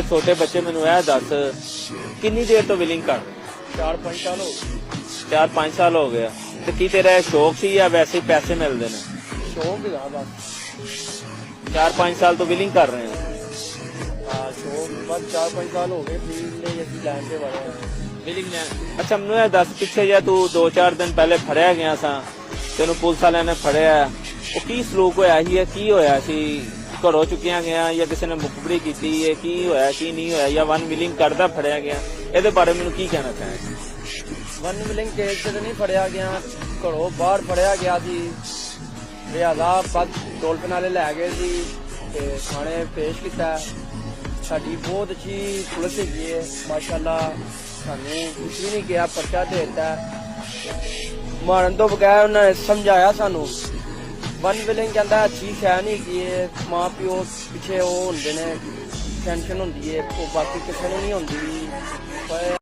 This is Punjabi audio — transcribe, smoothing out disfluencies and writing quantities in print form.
ਛੋਟੇ ਬੱਚੇ ਮੈਨੂੰ ਇਹ ਦੱਸ ਕਿੰਨੀ ਦੇਰ ਤੋਂ ਵਿਲਿੰਗ ਕਰ 4-5 ਸਾਲ ਹੋ 4-5 ਸਾਲ ਹੋ ਗਿਆ ਤੇ ਕੀ ਤੇਰਾ ਇਹ ਸ਼ੌਕ ਸੀ ਜਾਂ ਵੈਸੇ ਹੀ ਪੈਸੇ ਮਿਲਦੇ ਨੇ ਸ਼ੌਕ ਹੈਗਾ ਬਸ 4-5 ਸਾਲ ਤੋਂ ਵਿਲਿੰਗ ਕਰ ਰਹੇ ਹਾਂ ਸ਼ੌਕ ਬਸ 4-5 ਸਾਲ ਹੋ ਗਏ ਫੀਲਡ ਲਈ ਅਸੀਂ ਲਾਈਨ ਤੇ ਵੜੇ ਹਾਂ ਵਿਲਿੰਗ ਨੇ ਅੱਛਾ ਮੈਨੂੰ ਇਹ ਦੱਸ ਪਿੱਛੇ ਜਾਂ ਤੂੰ 2-4 ਦਿਨ ਪਹਿਲੇ ਫੜਿਆ ਗਿਆ ਸਾਂ ਤੈਨੂੰ ਪੁਲਿਸ ਵਾਲਿਆਂ ਨੇ ਫੜਿਆ ਉਹ ਕੀ ਸਲੂਕ ਹੋਇਆ ਸੀ ਕੀ ਹੋਇਆ ਸੀ ਘਰੋਂ ਚੁੱਕਿਆ ਗਿਆ ਜਾਂ ਕਿਸੇ ਨੇ ਮੁਖਬਰੀ ਕੀਤੀ ਹੈ ਕੀ ਹੋਇਆ ਕੀ ਨਹੀਂ ਹੋਇਆ ਜਾਂ ਵਨ ਵਿਲਿੰਗ ਕਰਦਾ ਫੜਿਆ ਗਿਆ ਇਹਦੇ ਬਾਰੇ ਮੈਨੂੰ ਕੀ ਕਹਿਣਾ ਚਾਹੇਗਾ ਵਨ ਵਿਲਿੰਗ ਕੇਸ ਤੇ ਨਹੀਂ ਫੜਿਆ ਗਿਆ ਘਰੋਂ ਬਾਹਰ ਫੜਿਆ ਗਿਆ ਸੀ ਰਿਆਜ਼ਾ ਪੱਤ ਡੋਲਫਿਨ ਵਾਲੇ ਲੈ ਗਏ ਸੀ ਤੇ ਥਾਣੇ ਪੇਸ਼ ਕੀਤਾ ਸਾਡੀ ਬਹੁਤ ਅੱਛੀ ਪੁਲਿਸ ਹੈਗੀ ਹੈ ਮਾਸ਼ਾਅੱਲਾ ਸਾਨੂੰ ਕੁਛ ਵੀ ਨਹੀਂ ਕਿਹਾ ਪਰਚਾ ਦੇ ਦਿੱਤਾ ਮਾਰਨ ਤੋਂ ਬਗੈਰ ਉਹਨਾਂ ਨੇ ਸਮਝਾਇਆ ਸਾਨੂੰ ਵਨ ਵਿਲਿੰਗ ਕਹਿੰਦਾ ਅੱਛੀ ਸ਼ੈ ਨਹੀਂ ਹੈਗੀ ਹੈ ਮਾਂ ਪਿਓ ਪਿੱਛੇ ਉਹ ਹੁੰਦੇ ਨੇ ਟੈਨਸ਼ਨ ਹੁੰਦੀ ਹੈ ਉਹ ਬਾਕੀ ਕਿਸੇ ਨੂੰ ਨਹੀਂ ਹੁੰਦੀ ਪਰ